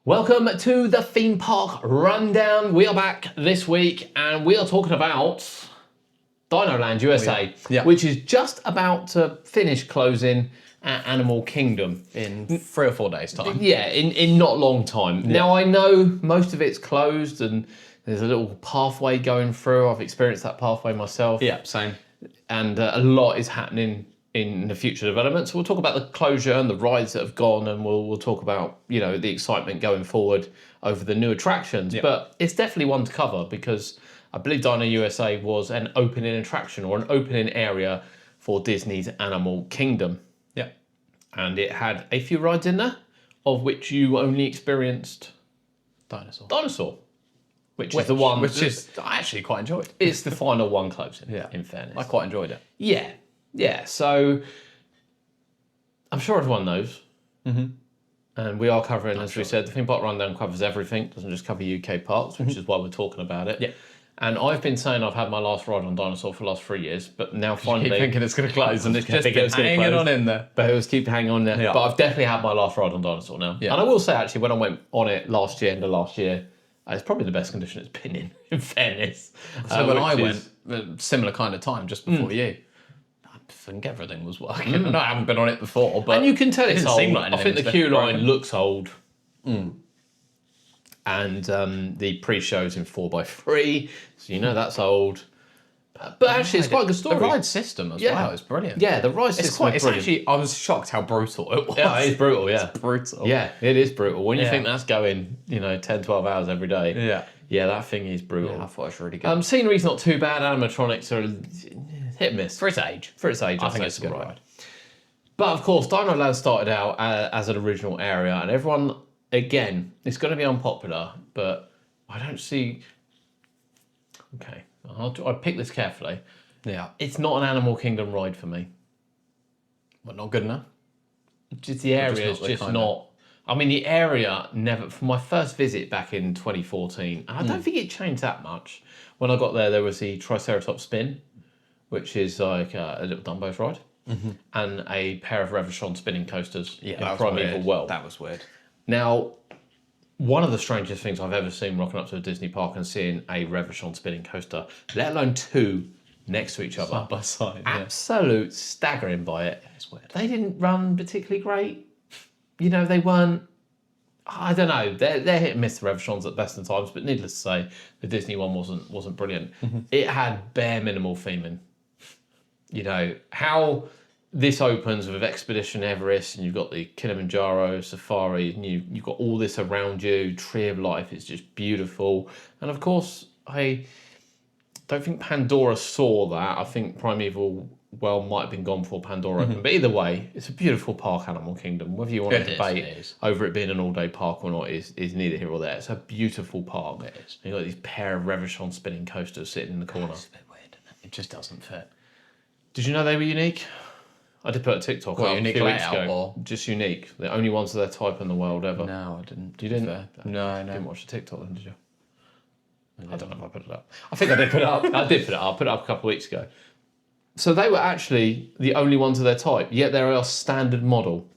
Welcome to the theme park rundown. We are back this week and we are talking about Dinoland USA, which is just about to finish closing at Animal Kingdom in 3 or 4 days' time. Yeah, in not a long time. Yeah. Now I know most of it's closed and there's a little pathway going through. I've experienced that pathway myself. Yeah, same. And a lot is happening in the future development. So we'll talk about the closure and the rides that have gone, and we'll talk about, you know, the excitement going forward over the new attractions. Yep. But it's definitely one to cover because I believe Dino USA was an opening attraction or an opening area for Disney's Animal Kingdom. Yeah. And it had a few rides in there, of which you only experienced Dinosaur. Which is the one I actually quite enjoyed. It's the final one closing, in fairness. I quite enjoyed it. Yeah, so I'm sure everyone knows. Mm-hmm. And we are covering, as we said, the theme park rundown covers everything. It doesn't just cover UK parks, which is why we're talking about it. Yeah. And I've been saying I've had my last ride on Dinosaur for the last 3 years, but now finally... You keep thinking it's going to close, and it's just hanging on in there. But it was keep hanging on there. Yeah. But I've definitely had my last ride on Dinosaur now. Yeah. And I will say, actually, when I went on it last year, it's probably the best condition it's been in fairness. So when I went, similar kind of time, just before you, I think everything was working. No, I haven't been on it before, but... And you can tell it's old. Like I think the queue line looks old. And the pre-show's in 4x3, so you know that's old. But actually, it's quite a good story. The ride system as well is brilliant. Yeah, the ride system is brilliant. Actually, I was shocked how brutal it was. Yeah, it is brutal, yeah. It's brutal. Yeah, it is brutal. When you think that's going, 10, 12 hours every day. Yeah. Yeah, that thing is brutal. Yeah, I thought it was really good. Scenery's not too bad. Animatronics are hit and miss. For its age. I think it's a good ride. But of course, Dinoland started out as an original area, and everyone, again, it's going to be unpopular, but I don't see... Okay, I'll pick this carefully. Yeah. It's not an Animal Kingdom ride for me. But not good enough? Just the area is just not... I mean, the area never... For my first visit back in 2014, and I don't think it changed that much. When I got there was the Triceratops spin, which is like a little Dumbo's ride, and a pair of Revachon spinning coasters in Primeval World. That was weird. Now, one of the strangest things I've ever seen rocking up to a Disney park and seeing a Revachon spinning coaster, let alone two next to each other. Side by side. Absolute staggering by it. It's weird. They didn't run particularly great. They weren't, I don't know, they're hit and miss, the Revachons at best of times, but needless to say, the Disney one wasn't brilliant. It had bare minimal theming. How this opens with Expedition Everest, and you've got the Kilimanjaro Safari, and you've got all this around you. Tree of Life is just beautiful. And of course, I don't think Pandora saw that. I think Primeval World might have been gone before Pandora opened. But either way, it's a beautiful park, Animal Kingdom. Whether you want to debate over it being an all-day park or not is neither here or there. It's a beautiful park. It is. You've got these pair of Revachon spinning coasters sitting in the corner. It's a bit weird, isn't it? It just doesn't fit. Did you know they were unique? I did put a TikTok up unique a few weeks ago. or just unique. The only ones of their type in the world ever. No, I didn't. You didn't? No. You didn't watch the TikTok then, did you? I don't know if I put it up. I think I did put it up. I did put it up. I put it up a couple of weeks ago. So they were actually the only ones of their type, yet they're a standard model.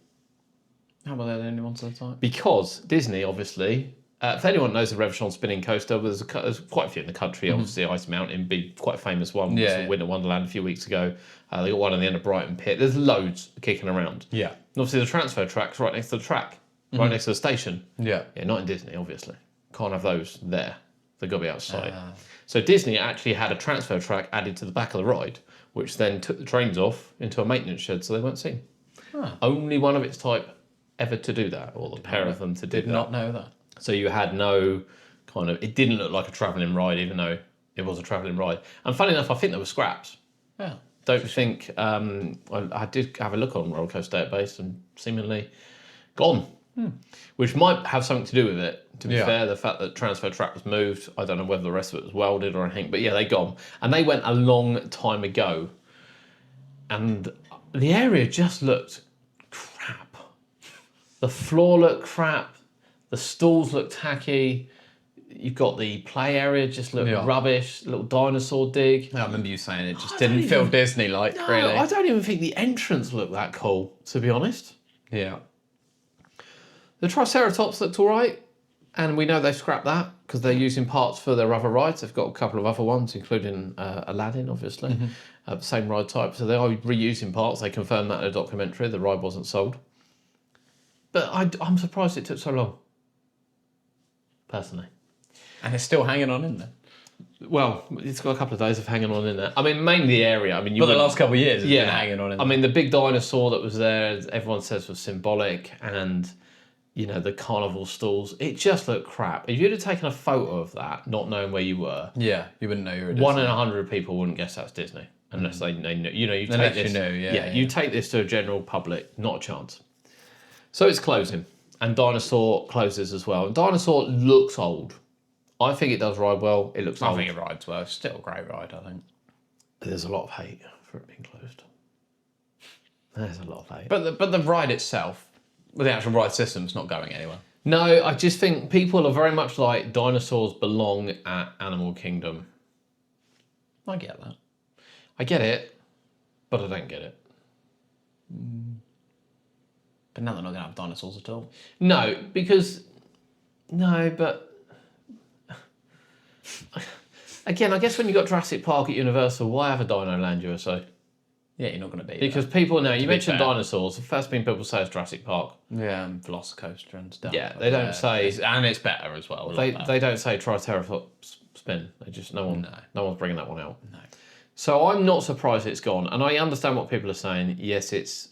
How about they the only ones of their type? Because Disney, obviously, if anyone knows the Revachon spinning coaster, there's quite a few in the country. Obviously, Ice Mountain, be quite a famous one. Yeah. Winter Wonderland a few weeks ago. They got one on the end of Brighton Pit. There's loads kicking around. Yeah. And obviously, the transfer track's right next to the track, right next to the station. Yeah. Yeah, not in Disney, obviously. Can't have those there. They've got to be outside. So Disney actually had a transfer track added to the back of the ride, which then took the trains off into a maintenance shed so they weren't seen. Only one of its type ever to do that, or the pair of them to do that. Did not know that. So you had no kind of... It didn't look like a travelling ride, even though it was a travelling ride. And funny enough, I think there were scraps. Yeah. Don't think... I did have a look on Roller Coaster Database and seemingly gone. Which might have something to do with it, to be fair. The fact that transfer track was moved. I don't know whether the rest of it was welded or anything. But yeah, they gone. And they went a long time ago. And the area just looked crap. The floor looked crap. The stalls looked tacky. You've got the play area just looked rubbish. Little dinosaur dig. I remember you saying it just didn't feel Disney-like, really. I don't even think the entrance looked that cool, to be honest. Yeah. The Triceratops looked all right. And we know they scrapped that because they're using parts for their other rides. They've got a couple of other ones, including Aladdin, obviously, the same ride type. So they are reusing parts. They confirmed that in a documentary. The ride wasn't sold. But I'm surprised it took so long, personally. And it's still hanging on in there. Well, it's got a couple of days of hanging on in there. I mean, mainly the area. I mean, But the last couple of years, it's been hanging on in there. I mean, the big dinosaur that was there, everyone says was symbolic, and you know, the carnival stalls. It just looked crap. If you'd have taken a photo of that, not knowing where you were, yeah, you wouldn't know you were Disney. 1 in 100 people wouldn't guess that's Disney unless they know. You know, you take this. You take this to a general public, not a chance. So it's closing, and Dinosaur closes as well. And Dinosaur looks old. I think it does ride well. It looks old. I think it rides well. It's still a great ride, I think. There's a lot of hate for it being closed. There's a lot of hate. But the ride itself, with the actual ride system's not going anywhere. No, I just think people are very much like dinosaurs belong at Animal Kingdom. I get that. I get it, but I don't get it. But now they're not going to have dinosaurs at all. No, but again, I guess when you got Jurassic Park at Universal, why have a Dinoland USA? Yeah, you're not going to be Because people now, you mentioned dinosaurs, the first thing people say is Jurassic Park. Yeah, and Velocicoaster and stuff. Yeah, they don't say... And it's better as well. They don't say Triceratops spin. They just, no one's bringing that one out. No. So I'm not surprised it's gone. And I understand what people are saying. Yes, it's...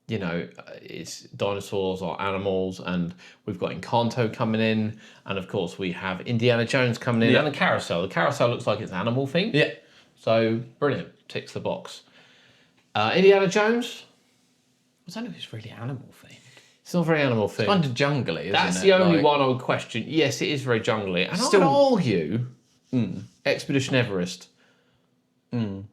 you know, it's dinosaurs or animals, and we've got Encanto coming in, and of course we have Indiana Jones coming in, and the carousel. The carousel looks like it's animal themed. Yeah. So brilliant, ticks the box. Indiana Jones. I don't know if it's really animal themed. It's not very animal themed. It's kind of jungly, isn't it? That's the only one I would question. Yes, it is very jungly, and I would argue Expedition Everest.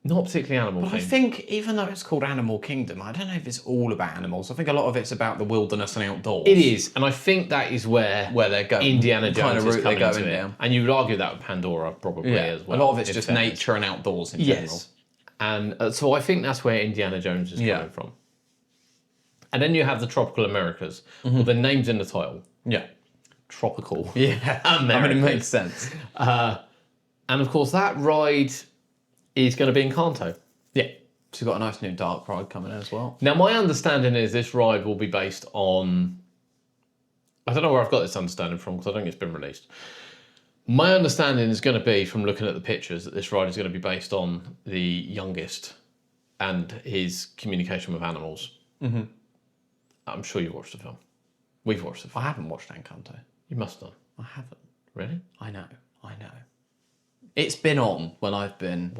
Not particularly animal themed. I think even though it's called Animal Kingdom, I don't know if it's all about animals. I think a lot of it's about the wilderness and outdoors. It is, and I think that is where they're going. Indiana Jones kind of is route coming they're going into it. down. And you would argue that with Pandora probably as well. A lot of it's in just fairness. nature and outdoors in general. And so I think that's where Indiana Jones is coming from. And then you have the Tropical Americas. Well, the name's in the title. Yeah. Tropical. Yeah. Americas. I mean, it makes sense. And of course, that ride is going to be Encanto. Yeah. She's got a nice new dark ride coming in as well. Now, my understanding is this ride will be based on... I don't know where I've got this understanding from because I don't think it's been released. My understanding is going to be, from looking at the pictures, that this ride is going to be based on the youngest and his communication with animals. Mm-hmm. I'm sure you've watched the film. We've watched the film. I haven't watched Encanto. You must have done. I haven't. Really? I know. It's been on when I've been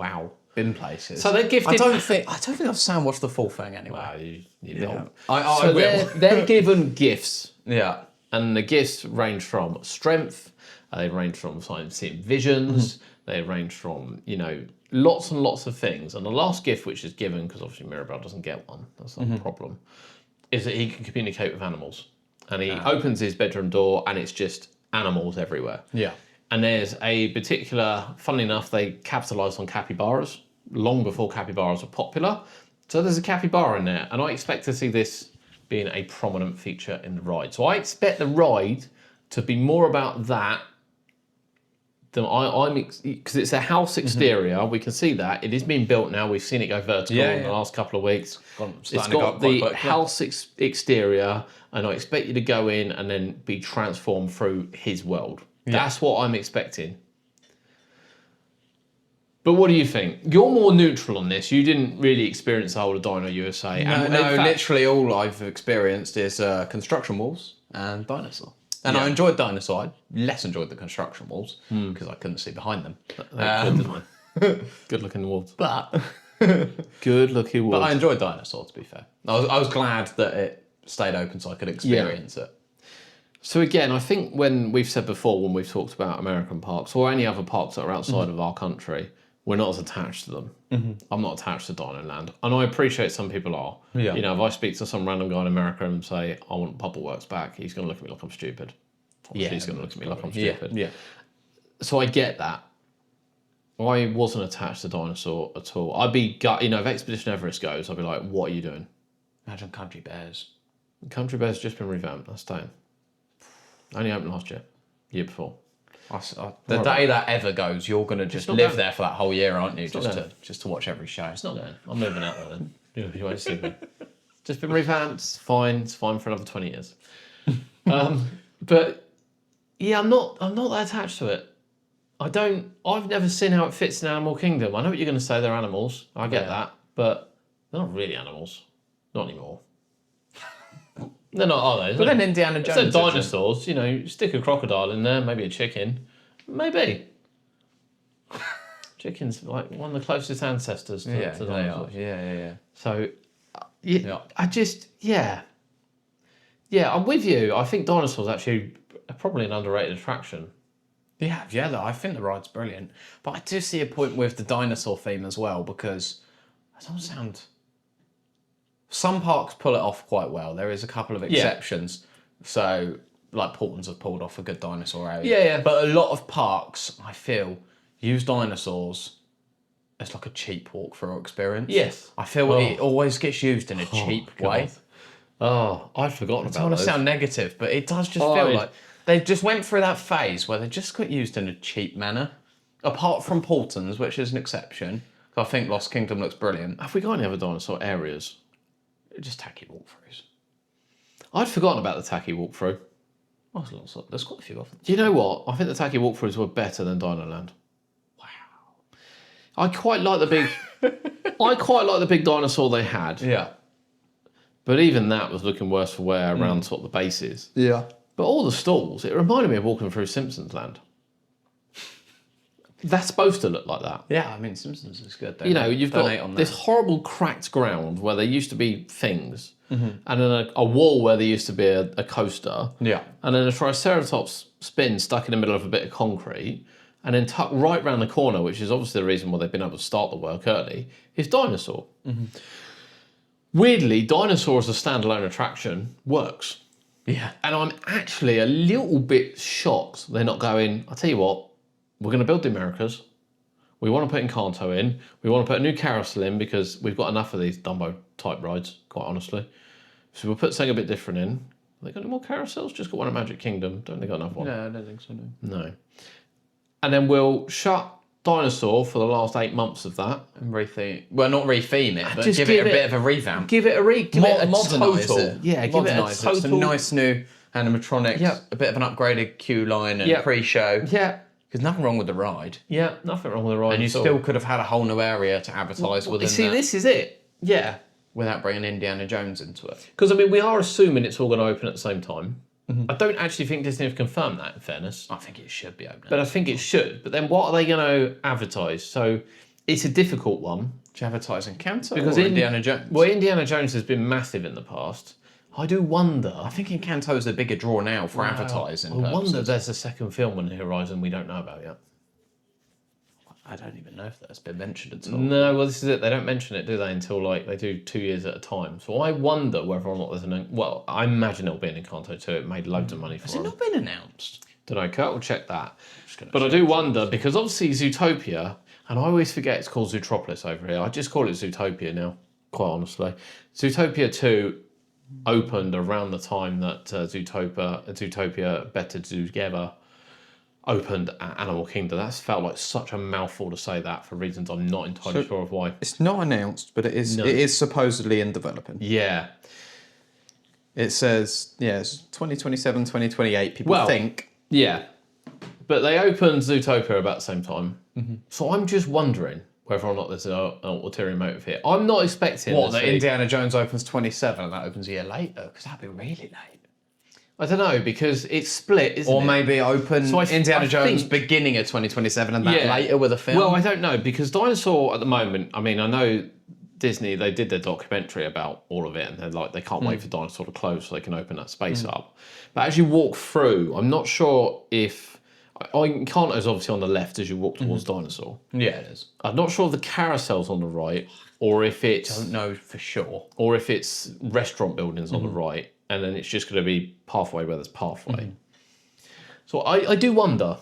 been places. So they're gifted. I don't think I've Sam watched the full thing anyway. Wow, you Yeah. don't. I So will. they're given gifts, Yeah. and the gifts range from strength. They range from seeing visions. They range from lots and lots of things. And the last gift, which is given because obviously Mirabelle doesn't get one, that's not a problem, is that he can communicate with animals. And he opens his bedroom door, and it's just animals everywhere. Yeah. And there's a particular, funnily enough, they capitalised on capybaras long before capybaras were popular. So there's a capybara in there, and I expect to see this being a prominent feature in the ride. So I expect the ride to be more about that than because it's a house exterior. We can see that. It is being built now. We've seen it go vertical in the last couple of weeks. It's got the house exterior, and I expect you to go in and then be transformed through his world. That's what I'm expecting. But what do you think? You're more neutral on this. You didn't really experience the whole of Dino USA. No, literally all I've experienced is construction walls and Dinosaur. And I enjoyed Dinosaur. I less enjoyed the construction walls because I couldn't see behind them. Good looking wolves. But Good looking wolves. But I enjoyed Dinosaur, to be fair. I was glad that it stayed open so I could experience it. So again, I think when we've said before, when we've talked about American parks or any other parks that are outside of our country, we're not as attached to them. I'm not attached to Dinoland. And I appreciate some people are. Yeah. If I speak to some random guy in America and say, I want Bubbleworks back, he's going to look at me like I'm stupid. He's going to look at me like I'm stupid. Yeah. So I get that. I wasn't attached to Dinosaur at all. I'd be, if Expedition Everest goes, I'd be like, what are you doing? Imagine Country Bears. Country Bear's just been revamped. That's staying. Only opened last year before. The day that ever goes, you're going to just live there for that whole year, aren't you? Just to watch every show. It's not going. I'm moving out there then. You won't see me. Just been revamped. It's fine. It's fine for another 20 years. But yeah, I'm not that attached to it. I've never seen how it fits in Animal Kingdom. I know what you're going to say. They're animals. I get that, but they're not really animals. Not anymore. They're not, are they? But then Indiana Jones. They're dinosaurs. You know, stick a crocodile in there, maybe a chicken, maybe. Chicken's like one of the closest ancestors to dinosaurs. Yeah. So, I'm with you. I think dinosaurs actually are probably an underrated attraction. Yeah, I think the ride's brilliant. But I do see a point with the dinosaur theme as well, because it doesn't sound... Some parks pull it off quite well. There is a couple of exceptions. So, like Portland's have pulled off a good dinosaur area. Yeah. But a lot of parks, I feel, use dinosaurs as like a cheap walkthrough experience. Yes. I feel it always gets used in a cheap way. Oh, I'd forgotten about that. I don't want to sound negative, but it does just feel like they just went through that phase where they just got used in a cheap manner. Apart from Portland's, which is an exception. I think Lost Kingdom looks brilliant. Have we got any other dinosaur areas? Just tacky walkthroughs. I'd forgotten about the tacky walkthrough. Oh, there's quite a few of them. Do you know what? I think the tacky walkthroughs were better than Dinoland. Wow. I quite like the big dinosaur they had. Yeah. But even that was looking worse for wear around sort of the bases. Yeah. But all the stalls, it reminded me of walking through Simpsons Land. That's supposed to look like that. Yeah, I mean, Simpsons is good. You know, you've got this horrible cracked ground where there used to be things, and then a wall where there used to be a coaster, and then a Triceratops spin stuck in the middle of a bit of concrete, and then tucked right round the corner, which is obviously the reason why they've been able to start the work early, is Dinosaur. Weirdly, Dinosaur as a standalone attraction works. Yeah. And I'm actually a little bit shocked they're not going, I'll tell you what, we're going to build the Americas. We want to put Encanto in. We want to put a new carousel in because we've got enough of these Dumbo type rides, quite honestly. So we'll put something a bit different in. Have they got any more carousels? Just got one at Magic Kingdom. Don't they got another one? No, I don't think so, No. And then we'll shut Dinosaur for the last 8 months of that. And not retheme it, but just give it a bit of a revamp. Give it a modernise total. it. Yeah, give it a total. Some nice new animatronics, a bit of an upgraded queue line and pre-show. Yeah. There's nothing wrong with the ride. Yeah, nothing wrong with the ride. And you still could have had a whole new area to advertise within that. See, this is it. Yeah. Without bringing Indiana Jones into it. Because, I mean, we are assuming it's all going to open at the same time. I don't actually think Disney have confirmed that, in fairness. I think it should be open. But I think it should. But then what are they going to advertise? So it's a difficult one. To advertise Encanto or Indiana Jones? Well, Indiana Jones has been massive in the past. I do wonder. I think Encanto is a bigger draw now for advertising purposes. I wonder if there's a second film on the horizon we don't know about yet. I don't even know if that's been mentioned at all. No, well, this is it. They don't mention it, do they, until like they do 2 years at a time. So I wonder whether or not there's well, I imagine it'll be an Encanto 2. It made loads of money for them. Has it not been announced? Don't know, Kurt will check that. But I do wonder, because obviously Zootopia, and I always forget it's called Zootropolis over here. I just call it Zootopia now, quite honestly. Zootopia 2 opened around the time that Zootopia Better Together opened at Animal Kingdom. That's felt like such a mouthful to say that for reasons I'm not entirely sure of why. It's not announced, but it is supposedly in developing. Yeah. It says, it's 2027, 2028, people think. Yeah. But they opened Zootopia about the same time. So I'm just wondering whether or not there's an ulterior motive here. I'm not expecting... What, that Indiana Jones opens 27 and that opens a year later? Because that'd be really late. I don't know, because it's split, isn't it? Or maybe open Indiana Jones beginning of 2027 and that later with a film. Well, I don't know, because Dinosaur at the moment, I mean, I know Disney, they did their documentary about all of it, and they're like, they can't wait for Dinosaur to close so they can open that space up. But as you walk through, I'm not sure if... Encanto's obviously on the left as you walk towards Dinosaur. Yeah, it is. I'm not sure if the carousel's on the right, or if it's... Don't know for sure. Or if it's restaurant buildings on the right, and then it's just going to be pathway where there's pathway. So I do wonder.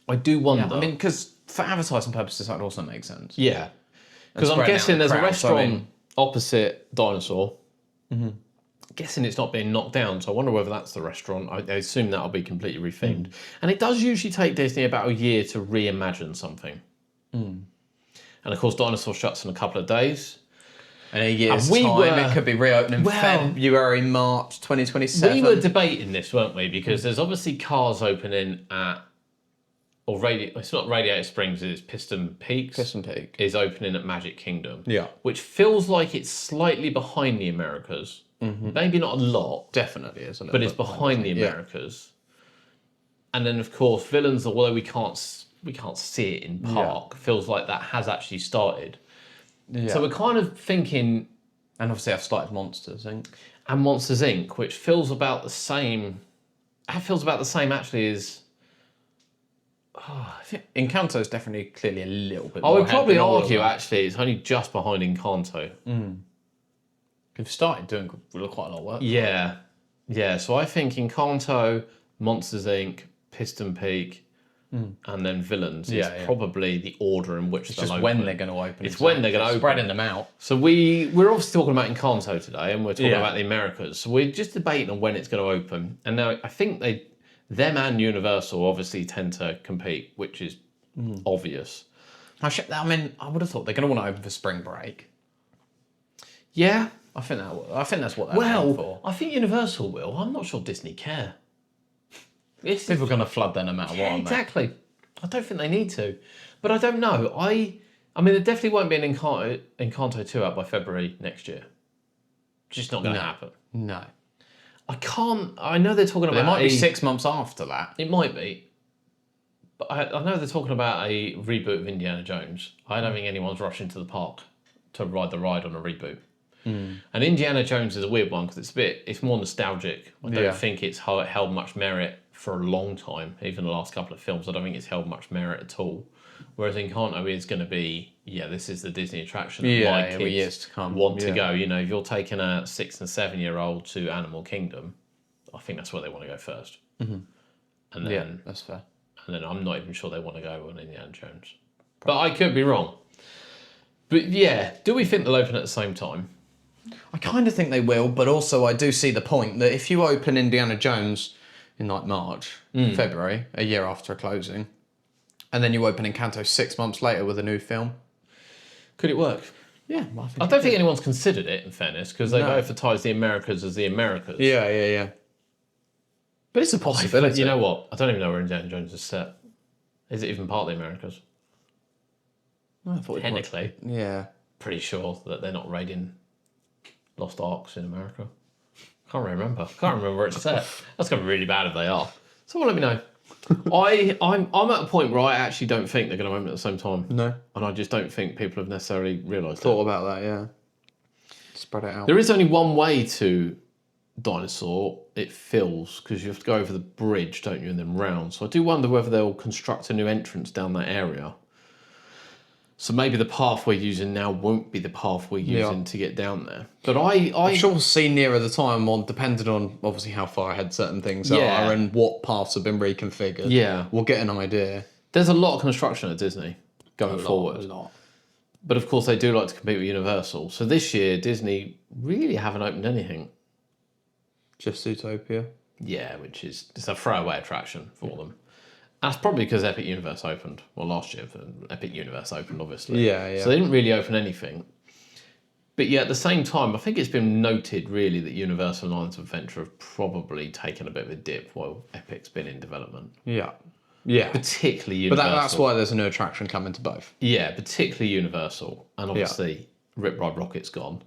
I do wonder. Yeah, I mean, because for advertising purposes, that would also make sense. Yeah. Because I'm guessing there's a restaurant opposite Dinosaur. guessing it's not being knocked down, so I wonder whether that's the restaurant. I assume that'll be completely rethemed. And it does usually take Disney about a year to reimagine something. And of course, Dinosaur shuts in a couple of days. In a year's time, it could be reopening February, March 2027. We were debating this, weren't we? Because there's obviously cars opening at... it's not Radiator Springs, it's Piston Peaks. Piston Peak is opening at Magic Kingdom. Yeah. Which feels like it's slightly behind the Americas. Maybe not a lot. Definitely is a little but it's behind the Americas. And then, of course, Villains, although we can't see it in park, feels like that has actually started. Yeah. So we're kind of thinking... And obviously I've started Monsters, Inc. And Monsters, Inc., which feels about the same... That feels about the same, actually, as... Encanto is definitely clearly a little bit I would probably argue, actually, it's only just behind Encanto. We've started doing quite a lot of work. Yeah. Yeah, so I think Encanto, Monsters, Inc., Piston Peak, and then Villains is probably the order in which they'll open. When they're going to open. It's when they're going to open. Spreading them out. So we're obviously talking about Encanto today, and we're talking about the Americas. So we're just debating on when it's going to open. And now I think them and Universal obviously tend to compete, which is obvious. I mean, I would have thought they're going to want to open for spring break. Yeah. I think that's what they're aiming for. I think Universal will. I'm not sure Disney care. People are going to flood there no matter what. Exactly. I don't think they need to. But I don't know. I mean, there definitely won't be an Encanto 2 out by February next year. Just not going to happen. No. I know they're talking about... It might be 6 months after that. It might be. But I know they're talking about a reboot of Indiana Jones. I don't think anyone's rushing to the park to ride the ride on a reboot. And Indiana Jones is a weird one because it's more nostalgic. I don't think it's held much merit for a long time. Even the last couple of films, I don't think it's held much merit at all. Whereas Encanto is going to be, this is the Disney attraction that my kids years to come. Want to go. You know, if you're taking a 6 and 7 year old to Animal Kingdom, I think that's where they want to go first. And then, that's fair. And then I'm not even sure they want to go on Indiana Jones. But I could be wrong. But do we think they'll open at the same time? I kind of think they will, but also I do see the point that if you open Indiana Jones in like March, February, a year after closing, and then you open Encanto 6 months later with a new film. Could it work? Yeah. I don't think anyone's considered it, in fairness, because they've advertised the Americas as the Americas. Yeah. But it's a possibility. You know what? I don't even know where Indiana Jones is set. Is it even part of the Americas? I thought technically. Yeah. Pretty sure that they're not raiding Lost Arks in America. Can't remember where it's set. That's going to be really bad if they are. Someone let me know. I'm at a point where I actually don't think they're going to open at the same time. No. And I just don't think people have necessarily realised Thought about that, yeah. Spread it out. There is only one way to Dinosaur, it feels, because you have to go over the bridge, don't you, and then round. So I do wonder whether they'll construct a new entrance down that area. So maybe the path we're using now won't be the path we're using to get down there. But I'm sure we'll see nearer the time, depending on obviously how far ahead certain things are and what paths have been reconfigured. Yeah. We'll get an idea. There's a lot of construction at Disney going forward. A lot. But of course they do like to compete with Universal. So this year Disney really haven't opened anything. Just Zootopia. Yeah, which is just a throwaway attraction for them. That's probably because Epic Universe opened. Well, last year, Epic Universe opened, obviously. Yeah. So they didn't really open anything. But at the same time, I think it's been noted, really, that Universal and Islands of Adventure have probably taken a bit of a dip while Epic's been in development. Yeah. Particularly Universal. But that's why there's a new attraction coming to both. Yeah, particularly Universal. And obviously, Rip Ride Rocket's gone.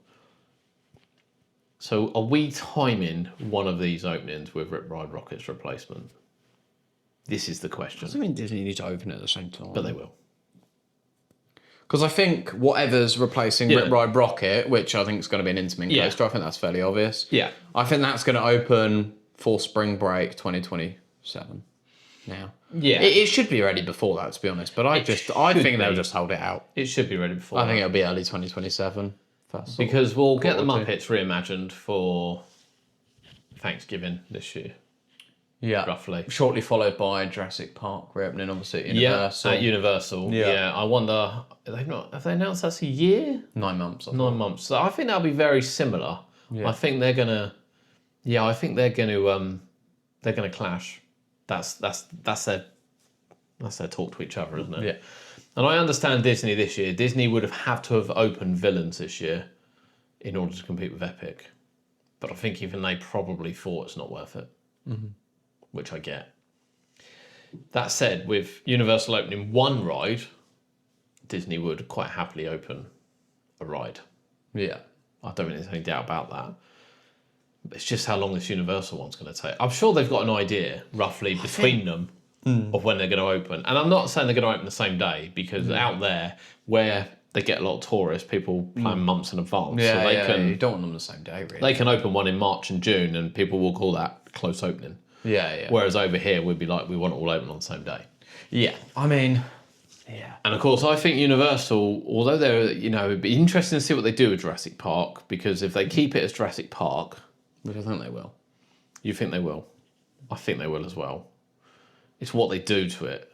So are we timing one of these openings with Rip Ride Rocket's replacement? This is the question. I mean, Disney needs to open it at the same time. But they will. Because I think whatever's replacing Rip Ride Rocket, which I think is going to be an Intamin coaster, I think that's fairly obvious. Yeah. I think that's going to open for spring break 2027 now. Yeah. It should be ready before that, to be honest. But I think they'll just hold it out. It should be ready before I think it'll be early 2027. Because we'll get the Muppets reimagined for Thanksgiving this year. Yeah, roughly. Shortly followed by Jurassic Park reopening, obviously at Universal. At Universal. Yeah. I wonder, have they announced that's a year? 9 months. 9 months. So I think that'll be very similar. Yeah. I think they're gonna Yeah, I think they're going to clash. That's their talk to each other, isn't it? Yeah. And I understand Disney this year. Disney would have had to have opened Villains this year in order to compete with Epic. But I think even they probably thought it's not worth it, which I get. That said, with Universal opening one ride, Disney would quite happily open a ride. Yeah. I don't think there's any doubt about that. But it's just how long this Universal one's going to take. I'm sure they've got an idea, roughly, between them of when they're going to open. And I'm not saying they're going to open the same day, because out there, where they get a lot of tourists, people plan months in advance. Yeah, so they can, you don't want them the same day, really. they can open one in March and June, and people will call that close opening. Yeah. Whereas over here, we'd be like, we want it all open on the same day. Yeah. I mean, yeah. And of course, I think Universal, although they're, it'd be interesting to see what they do with Jurassic Park, because if they keep it as Jurassic Park, Which I think they will. you think they will? I think they will as well. It's what they do to it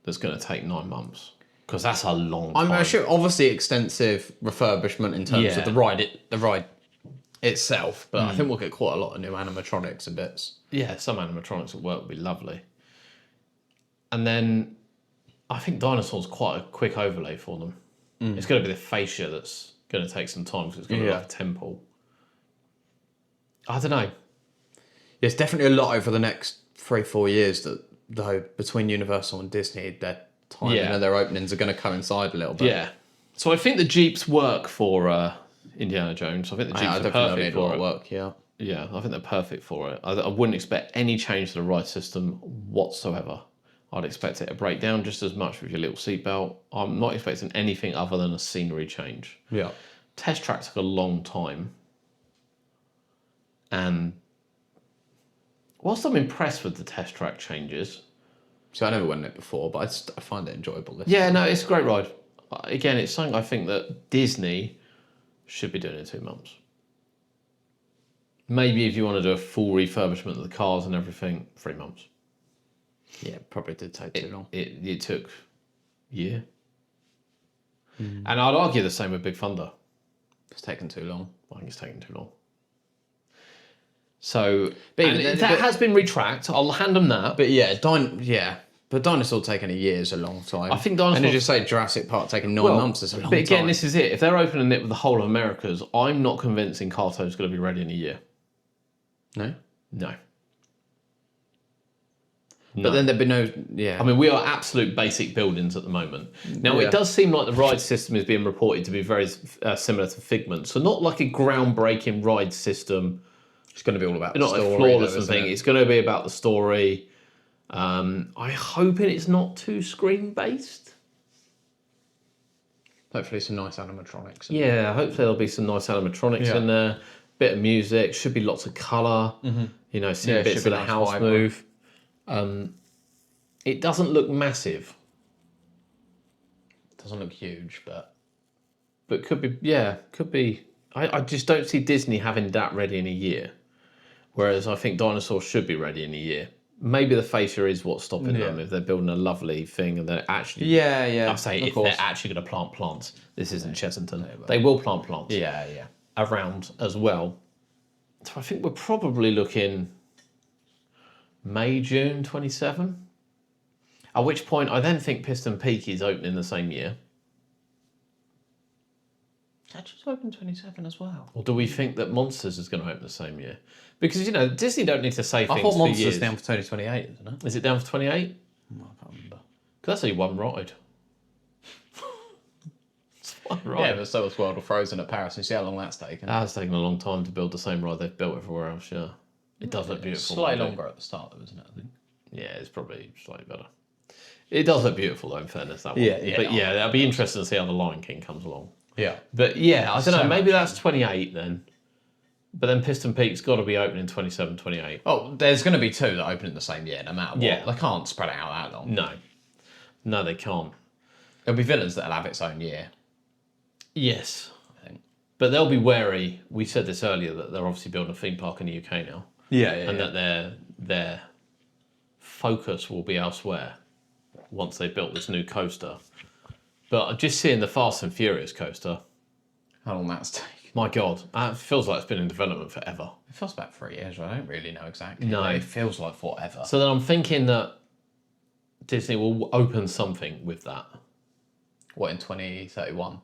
that's going to take 9 months, because that's a long time. I'm sure, obviously, extensive refurbishment in terms of the ride itself, but I think we'll get quite a lot of new animatronics and bits. Yeah, some animatronics at work would be lovely. And then I think Dinosaurs quite a quick overlay for them. It's going to be the fascia that's going to take some time, because it's going to be like a temple. I don't know. There's definitely a lot over the next 3-4 years that, though, between Universal and Disney, their timing and their openings are going to coincide a little bit. Yeah. So I think the Jeeps work for Indiana Jones. I think the Jeeps are perfect for it. Work, yeah. Yeah, I think they're perfect for it. I wouldn't expect any change to the ride system whatsoever. I'd expect it to break down just as much with your little seatbelt. I'm not expecting anything other than a scenery change. Yeah. Test track took a long time. And whilst I'm impressed with the test track changes... So I never went in it before, but I find it enjoyable. No, it's a great ride. Again, it's something I think that Disney should be doing in 2 months. Maybe if you want to do a full refurbishment of the cars and everything, 3 months. Yeah, probably did take too long. It took a year. And I'd argue the same with Big Thunder. It's taken too long. I think it's taken too long. So, that has been retracked. I'll hand them that. But but Dinosaur taking a year is a long time. I think Dinosaur... And you just say Jurassic Park taking 9 months is a long time. But again, this is it. If they're opening it with the whole of Americas, I'm not convinced Encanto's going to be ready in a year. No? No. But then there'd be no... Yeah. I mean, we are absolute basic buildings at the moment. Now, it does seem like the ride system is being reported to be very similar to Figment. So not like a groundbreaking ride system. It's going to be all about the not story. Not flawless and thing. It's going to be about the story. I'm hoping it's not too screen-based. Hopefully some nice animatronics. Yeah, hopefully there'll be some nice animatronics in there. Bit of music. Should be lots of colour. Seeing bits of the house move. It doesn't look massive. Doesn't look huge, but could be. Yeah, could be. I just don't see Disney having that ready in a year, whereas I think Dinosaurs should be ready in a year. Maybe the fascia is what's stopping them if they're building a lovely thing and they're actually. I say if they're actually going to plant plants. This isn't Chessington. They will plant plants. Around as well. So I think we're probably looking May, June 27. At which point I then think Piston Peak is opening the same year. That just opened 27 as well. Or do we think that Monsters is going to open the same year? Because, Disney don't need to say things for years. I thought Monsters down for 2028, isn't it? Is it down for 28? I can't remember. Because that's only one ride. It's one ride. Yeah, but so was World of Frozen at Paris. You see how long that's taken? That's taken a long time to build the same ride they've built everywhere else, yeah. It does look beautiful. Slightly longer at the start, though, isn't it, I think? Yeah, it's probably slightly better. It does look beautiful, though, in fairness, that one. But that'll be interesting to see how the Lion King comes along. Yeah. But yeah, I don't know, maybe that's 28 then. But then Piston Peak's got to be opening 27, 28. Oh, there's going to be 2 that open in the same year, no matter what. Yeah. They can't spread it out that long. No, they can't. There'll be Villains that'll have its own year. Yes. I think. But they'll be wary. We said this earlier, that they're obviously building a theme park in the UK now. That their focus will be elsewhere once they've built this new coaster. But just seeing the Fast and Furious coaster. How long that's taken. My God, it feels like it's been in development forever. It feels about 3 years. I don't really know exactly. No. But it feels like forever. So then I'm thinking that Disney will open something with that. What, in 2031?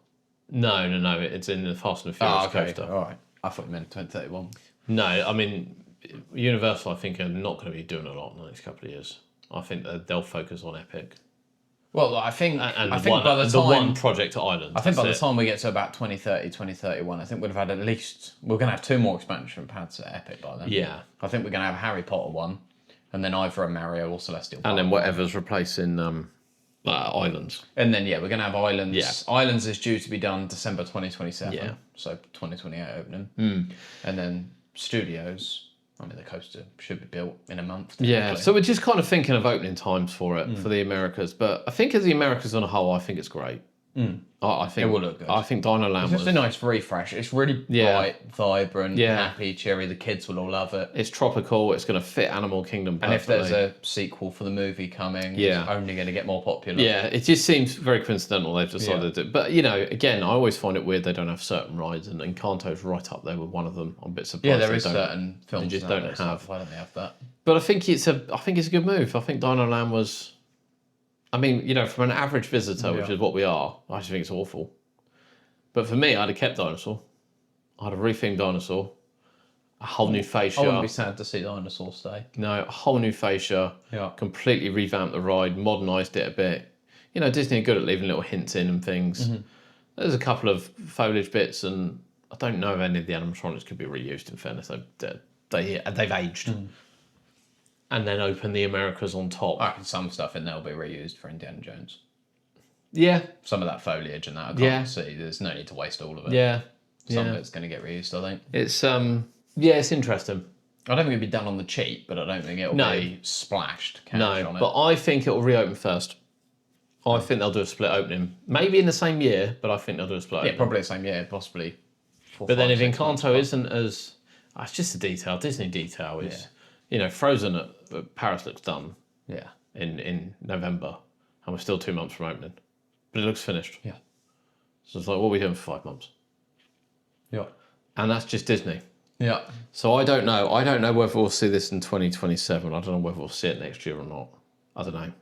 No. It's in the Fast and Furious coaster. All right. I thought you meant 2031. No, I mean, Universal, I think, are not going to be doing a lot in the next couple of years. I think that they'll focus on Epic. Well, I think By the one Project Island. I think by the time we get to about 2030, 2031, I think we'd have had we're going to have 2 more expansion pads at Epic by then. Yeah. I think we're going to have a Harry Potter one, and then either a Mario or Celestial Park. And then whatever's replacing Islands. And then, we're going to have Islands. Yeah. Islands is due to be done December 2027. Yeah. So 2028 opening. And then Studios, I mean, the coaster should be built in a month. Yeah, so we're just kind of thinking of opening times for it, for the Americas. But I think as the Americas on a whole, I think it's great. I think It will look good. I think Dinoland It's just a nice refresh. It's really bright, vibrant, happy, cheery. The kids will all love it. it's tropical. It's going to fit Animal Kingdom perfectly. And if there's a sequel for the movie coming, it's only going to get more popular. Yeah, it just seems very coincidental they've decided to. But, again, I always find it weird they don't have certain rides, and Encanto's right up there with one of them. I'm a bit surprised. Yeah, there is certain films just now don't that have. Why don't they have that? But I think it's a good move. I think Dinoland was... I mean, from an average visitor, which is what we are, I just think it's awful. But for me, I'd have kept Dinosaur. I'd have rethemed Dinosaur. A whole new fascia. I wouldn't be sad to see Dinosaur stay. No, a whole new fascia. Yeah. Completely revamped the ride, modernised it a bit. Disney are good at leaving little hints in and things. There's a couple of foliage bits, and I don't know if any of the animatronics could be reused, in fairness. They've aged. And then open the Americas on top. I reckon some stuff in there will be reused for Indiana Jones. Yeah. Some of that foliage and that I can't see. There's no need to waste all of it. Yeah. Some of it's going to get reused, I think. It's it's interesting. I don't think it'll be done on the cheap, but I don't think it'll be splashed cash on it. But I think it'll reopen first. I think they'll do a split opening. Maybe in the same year, but I think they'll do a split opening. Yeah, probably the same year, possibly. But then if Encanto isn't as... it's just a detail. Disney detail is... Frozen at Paris looks done in November, and we're still 2 months from opening. But it looks finished. Yeah. So it's like, what are we doing for 5 months? Yeah. And that's just Disney. Yeah. So I don't know. I don't know whether we'll see this in 2027. I don't know whether we'll see it next year or not. I don't know.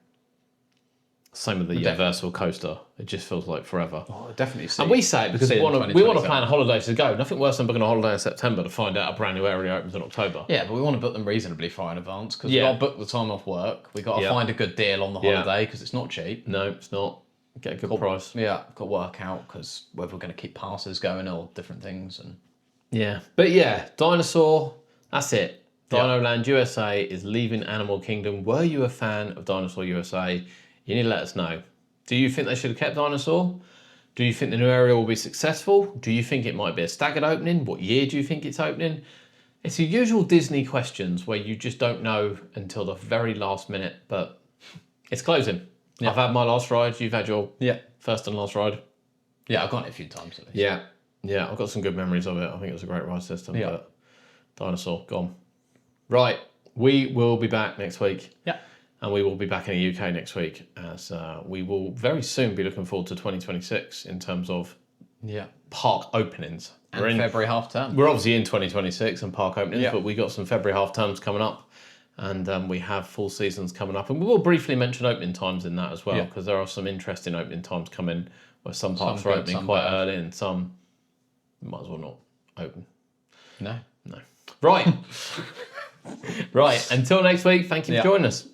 Same with the Universal coaster. It just feels like forever. Oh, definitely see. And we say it because we want to plan holidays to go. Nothing worse than booking a holiday in September to find out a brand new area opens in October. Yeah, but we want to book them reasonably far in advance because we've got to book the time off work. We've got to find a good deal on the holiday because it's not cheap. No, it's not. Get a good price. Yeah, got to work out because whether we're going to keep passes going or different things. But Dinosaur, that's it. Dinoland USA is leaving Animal Kingdom. Were you a fan of Dinosaur USA? You need to let us know. Do you think they should have kept Dinosaur? Do you think the new area will be successful? Do you think it might be a staggered opening? What year do you think it's opening? It's the usual Disney questions where you just don't know until the very last minute, but it's closing. Yeah. I've had my last ride. You've had your first and last ride. Yeah, I've gone it a few times at least. Yeah, I've got some good memories of it. I think it was a great ride system, but Dinosaur, gone. Right, we will be back next week. Yeah. And we will be back in the UK next week as we will very soon be looking forward to 2026 in terms of park openings. And in February half term. We're obviously in 2026 and park openings, but we got some February half terms coming up, and we have full seasons coming up. And we will briefly mention opening times in that as well, because there are some interesting opening times coming where some parks are opening quite early and some might as well not open. No. Right. Right. Until next week, thank you for joining us.